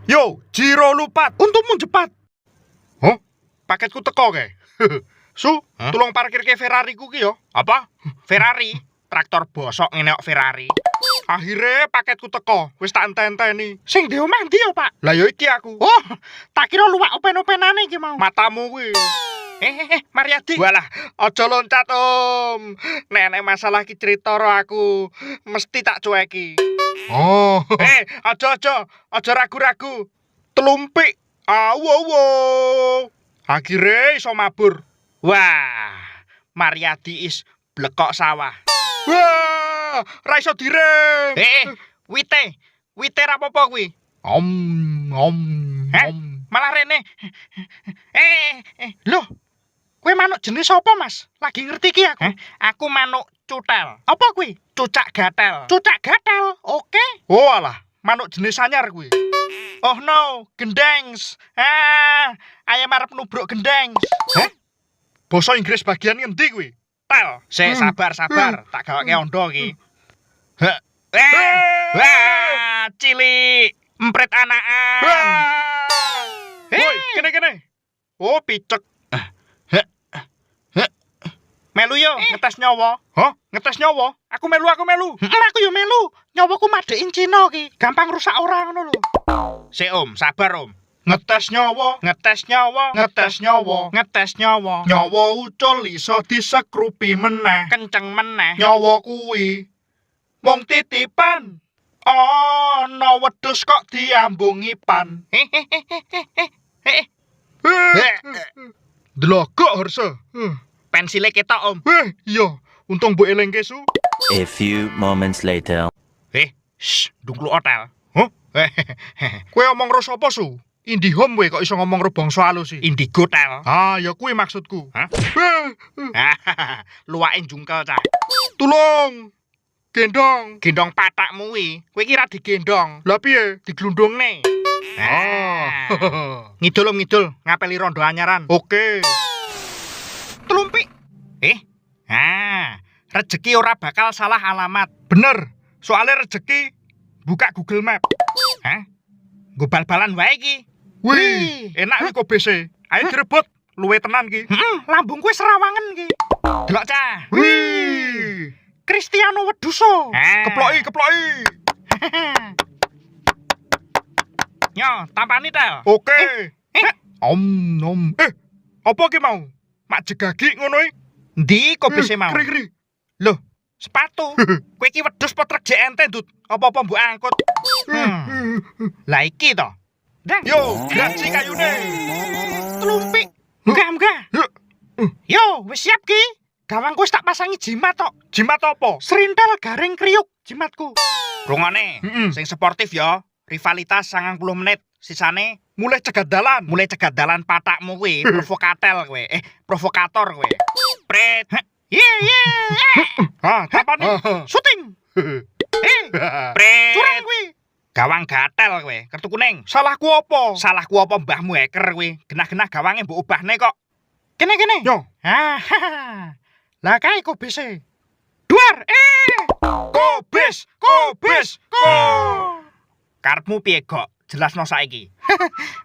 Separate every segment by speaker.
Speaker 1: Yo, Jiro lupat. Untukmu cepat. Hah? Paketku teko ke? Su, tolong parkir ke Ferrari ku ki yo. Apa? Ferrari? Traktor bosok ngene kok Ferrari. Akhirnya paketku teko, wis tak enten-enteni. Sing di omah ndi yo, Pak? Lah yo iki aku. Oh, tak kira luwak open-openane iki mau. Matamu kuwi. Mariadi. Walah, aja loncat, Om. Nek masalah ki crita karo aku, mesti tak cueki. Oh. Aja ragu-ragu. Telumpik. Awo. Akhirnya iso mabur. Wah, Mariadi is blekok sawah. Wah, ra iso direm. Wite rapopo kuwi? Malah rene. Loh, kowe manuk jenis apa, Mas? Lagi ngerti ki aku. Aku manuk cutel. Apa kuwi? Cucak gatel. Cucak gatel. Oke. Oh alah, manuk jenis anyar kuwi. Oh no, gendengs. Ayam arep nubruk gendengs. Basa Inggris bagian ngendi kuwi? Tel. Sik sabar, tak gawake ondo iki. Wah, cilik, empret anakan. Woi, kene. Oh, picek. Melu yo, ngetes nyawa. Hah? Ngetes nyawa? Aku melu. Aku yo melu. Nyawaku madein Cina ki. Gampang rusak orang ngono lho. Sik Om, sabar Om. Ngetes nyawa. Nyawa ucul iso disekrupi meneh. Kenceng meneh. Nyawa kuwi mung titipan. Ana wedhus kok diambungi pan. Delokok harsa. Pensile ketok Om. Iya, untung mbok elengke Su.
Speaker 2: A few moments later.
Speaker 1: Dunglu hotel. Hah? Kowe omong ro sapa Su? Indihome kowe kok iso ngomong ro bangsa halus sih. Indigo tel. Ya kuwi maksudku. Hah? Luwake jungkel cah. Tulung. Gendong patakmu kuwi. Kowe iki ra digendong. Lah piye? Diglundungne. Ngidul ngapeli rondo anyaran. Oke. Telumpik. Rezeki ora bakal salah alamat. Bener. Soalnya rezeki buka Google Map. Nggo bal-balan wae iki. Wih, enak iki kobese. Ayo direbut, luwe tenan ki. Lambung kuwi serawangen ki. Delok cah. Wih. Cristiano Weduso. Keploki. Nyo, tampani tel. Oke. Om. Apa ki mau? Mak jegagi ngono iki. Ndi kobese mau? Kri. Loh, sepatu. Kowe iki wedhus apa trek JNT, Dut? Apa-apa mbok angkut? Lah iki to. Yo, gaji kayune. Telumpik. Enggak. Yo, wis siap ki. Gawangku wis tak pasangi jimat tok. Jimat apa? Serintel garing kriuk jimatku. Rungane, sing sportif ya. Rivalitas 90 menit. Sisane mulai cegat dalan patakmu kuwi, provokator kowe. Pret. Tapane. Syuting. Pret. Curang kuwi. Gawang gatel kowe, kartu kuning. Salahku apa mbahmu hacker kowe? Genah-genah gawange mbok ubahne kok. Kene. Yo. Lah kae kobese. Duar. Kobes. Karepmu piye kok? Jelasno saiki.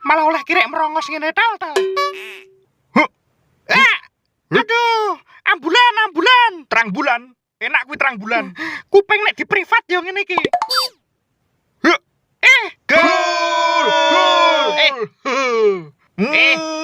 Speaker 1: Malah oleh kirek merongos ngene tal. Aduh, ambulan. Terang bulan. Enak kuwi terang bulan. Kuping nek di privat yo ngene iki. Gol.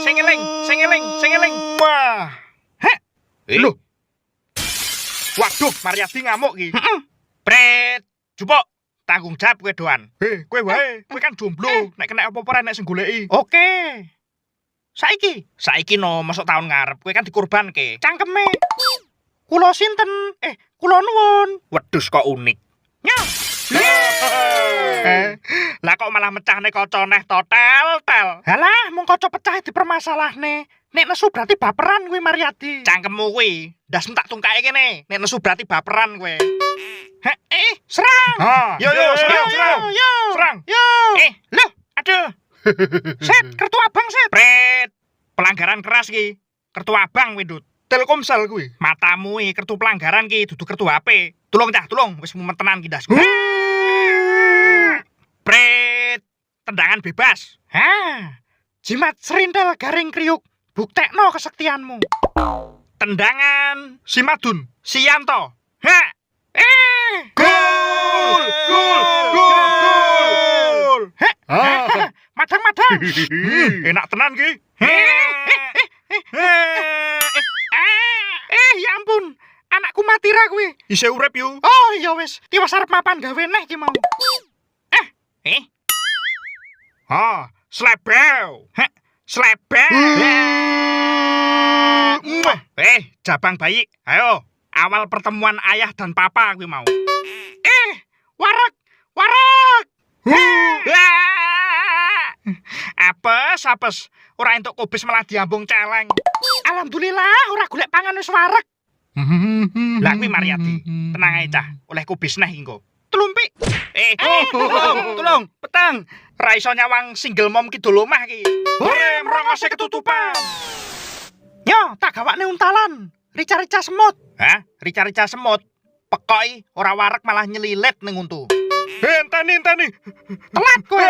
Speaker 1: Sing eling. Wah. Lho. Waduh, Mariadi ngamuk ki. Pret, jupuk. Tanggung jawab kowe doan. Kowe wae, kowe kan jomblo. Nek kena apa-apa nek sing goleki. Oke. Saiki no, masuk tahun ngarep. Kowe kan dikurbanke. Cangkeme. Kula sinten? Kula nuwun. Wedhus kok unik. Nyo. Lah kok malah mecahne kaca neh to tel. Halah, mung kaca pecah dipermasalahne. Nek nesu berarti baperan kuwi Mariadi. Cangkemmu kuwi, ndas tak tungkae kene. Nek nesu berarti baperan kowe. Serang. Yo. Serang. Loh, aduh. Set, kartu abang set. Pret. Pelanggaran keras ki. Kartu abang kuwi, Dut. Telkomsel kuwi. Matamu iki kartu pelanggaran ki, dudu kartu HP. Tulung wis mumet tenan ki ndas. Pret. tendangan bebas. Jimat serintil garing kriuk, buktekno kesaktianmu. Tendangan Simadun, Sianto. Gol! Madang. Enak tenan ki. Ya ampun, anakku mati ra kuwi. Isih urip yu. Oh iya wis, tiwas arep mapan gawe neh ki mau. Slebel. Jabang bayi, ayo. Awal pertemuan ayah dan papa kuwi mau. Warak. Apes. Ora entuk kubis malah diambung celeng. Alhamdulillah ora golek pangan wis wareg. Lah kuwi Mariati, tenang ae cah, oleh kubis neh engko. Tulumpi. Tolong, petang. Ra iso nyawang single mom kidul omah iki. Merongose ketutupan. Yo, tak gawakne untalan. Rica-rica semut. Rica-rica semut. Pekoki ora wareg malah nyelilit ning untu. Enteni. Telat kowe.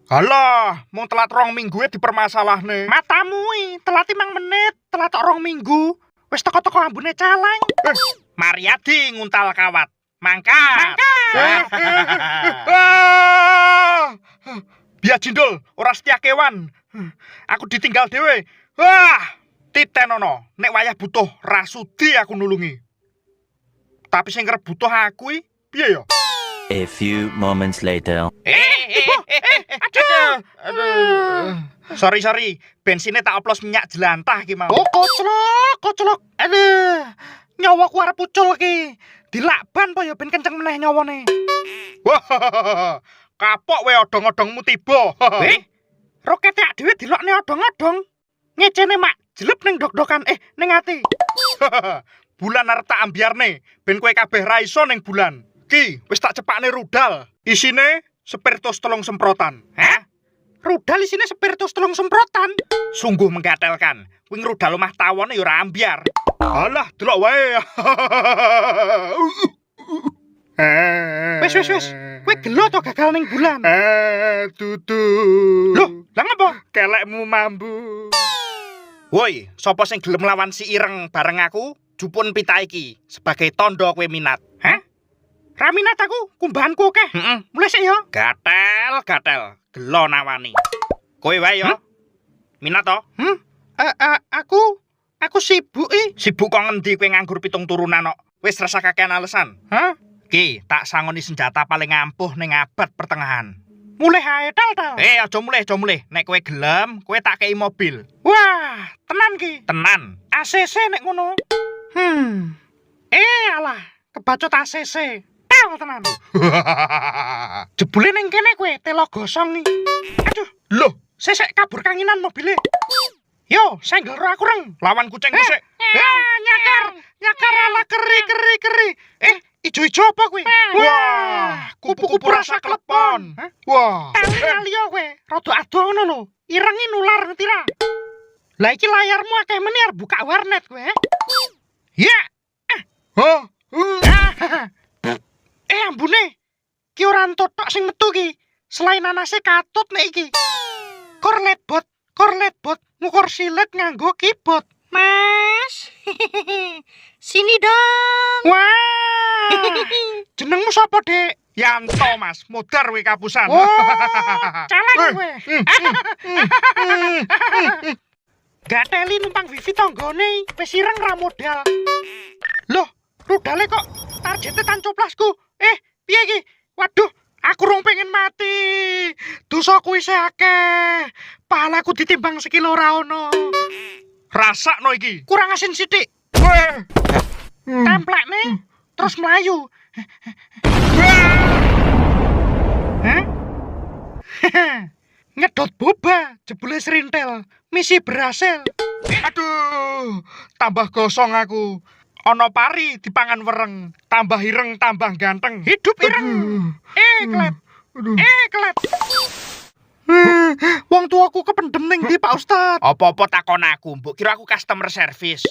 Speaker 1: Halah, mung telat 2 minggu dipermasalahne. Matamu telat 5 menit, telat 2 minggu. Wis teko-teko ambune caleng. Mariadi nguntal kawat. Mangkat. Biar jindul, ora setia kewan. Aku ditinggal dhewe. Titenono, nek wayah butuh rasudi aku nulungi. Tapi sing kerep butuh aku piye ya?
Speaker 2: A few moments later.
Speaker 1: Aduh. Sorry. Bensinnya tak oplos minyak jelantah ki mau. Koclok. Aduh. Nyawaku arep pucul ki. Dilakban po ya ben kenceng meneh nyawane. Wah. Kapok we odong-odongmu tiba. Rokete ak dhewe dilokne odong-odong. Ngecene mak jelep ning dok-dokan ning ati. Bulan arep tak ambiarne ben kowe kabeh ra iso ning bulan. Ki, wis tak cepakne rudal. Isine spiritus 3 semprotan. Rudal isine spiritus 3 semprotan. Sungguh menggatelkan. Kuwi rudal omah tawone ya ora ambiar. Alah, delok wae. Wis. Kowe gelo to gagal ning bulan. Dudu. Loh, lah ngapa? Kelekmu mambu. Woi, sapa sing gelem lawan si ireng bareng aku? Jupun pita iki sebagai tondo kowe minat. Ra minat aku, kumbahanku akeh. Mulai sik yo. Gatel. Gelo nawani. Kowe wae yo. Minat to? Aku sibuk Sibuk kok ngendi kowe nganggur 7 turunan kok. Wis rasa kakean alasan. Ki, tak sangoni senjata paling ampuh ning abad pertengahan. Mulih ae tal. Aja mulih. Nek kowe gelem, kowe tak kei mobil. Wah, tenan ki. Tenan. ACC nek ngono. Alah, kebacut ACC. Tel tenan. Jebule ning kene kowe telo gosong iki. Aduh, loh, sesek kabur kanginan mobile. Yo, senggel ro aku reng. Lawan kucing sik. Nyakar ala keri. Ijo-ijo apa kowe? Wah, kupu-kupu rasa klepon. Wah, liya kowe, rada adoh ngono lho. Irengi nular ngerti ra? Lah iki layarmu akeh menir buka warnet kowe. Ya. Ambune. Ki ora entuk tok sing metu ki. Selain anase katut nek iki. Korletbot ngukur silet nganggo keyboard. Mas. Sini dong. Wah. Jenengmu sapa, Dek? Yanto, Mas. Modar kowe kapusan. Calek kowe. Gateli numpang wifi tanggane. Wis ireng ra modal. Loh, rudale kok targete tancoplasku. Piye iki? Waduh, aku rong pengen mati. Dosaku isih akeh. Palaku ditimbang sekilo ora ono. Rasakno iki. Kurang asin sithik. Templekne terus melayu. Ngedot boba jebule serintil. Misi berhasil. Aduh, tambah gosong aku. Ono pari dipangan wereng, tambah ireng tambah ganteng. Hidup ireng. Klet. Wong tuaku kependem ning ndi, Pak Ustad? Apa-apa takon aku, mbok kira aku customer service.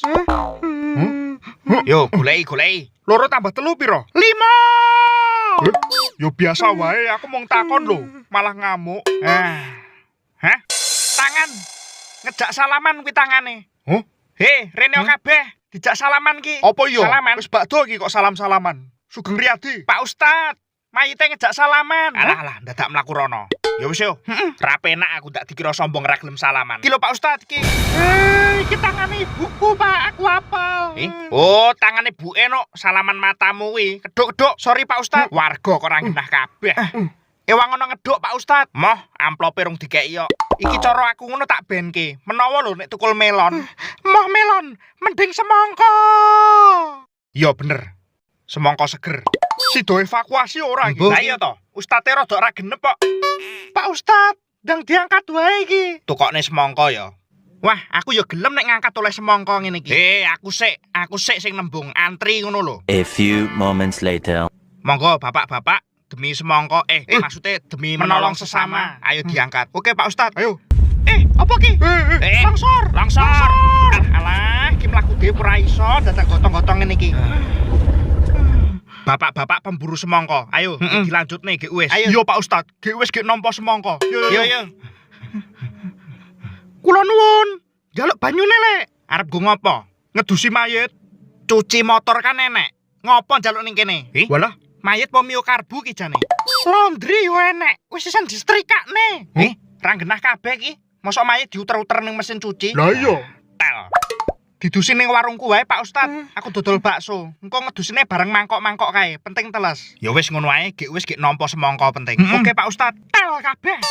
Speaker 1: Yo, goleki. Loro tambah telu piro? 5. Yo biasa wae, aku mau takon lho, malah ngamuk. Hah? Tangan. Ngejak salaman kuwi tangane. Hah? He, rene kabeh, dijak salaman ki. Apa iya? Salaman. Wis bakdo iki kok salam-salaman. Sugeng Riyadi. Pak Ustad, mayite ngejak salaman. Alah, dadak mlaku rono. Ya wis yo. Ra penak aku tak dikira sombong ra gelem salaman. Ki lho Pak Ustad iki. Iki tangane ibuku, Pak. Aku apal. Oh, tangane ibuke no. Salaman matamu kuwi. Keduk-keduk. Sorry Pak Ustad. Warga kok ora genah kabeh. Ewang ngono ngeduk Pak Ustad. Moh, amplope rung dikeki yo. Iki cara aku ngono tak benke. Menawa lho nek tukul melon. Moh melon, mending semangka. Iya bener. Semangka seger. Sido evakuasi ora iki. Lah iya to. Ustate rada ora genep kok. Pak Ustad, ndang diangkat wae iki. Tukokne semangka ya. Wah, aku ya gelem nek ngangkat oleh semangka ngene iki. Aku sik sing nembung antri ngono lho.
Speaker 2: A few moments later.
Speaker 1: Monggo bapak-bapak demi semangka maksudnya demi menolong sesama. Ayo diangkat. Oke Pak Ustad. Ayo. Apa ki? Langsor. Alah, ki mlaku dhewe ora iso dadak gotong-gotong ngene iki. Bapak-bapak pemburu semangka. Ayo dilanjutne gek wis. Yo Pak Ustad, gek wis gek nampa semangka. Yo. Kula nuwun. Njaluk banyune lek. Arep go ngopo? Ngedusi mayit. Cuci motor kan enek. Ngopo njaluk ning kene? Walah, mayit po miokarbu ki jane. Laundry yo enek. Wis sisan distrikakne. Ra genah kabeh ki. Mosok mayit diuter-uter ning mesin cuci. Lah iya. Tel. Didusi ning warungku wae Pak Ustad. Aku dodol bakso. Engko ngedusine bareng mangkok-mangkok kae. Penting teles. Ya wis ngono wae, gek nampa semangka penting. Oke Pak Ustad. Tel kabeh.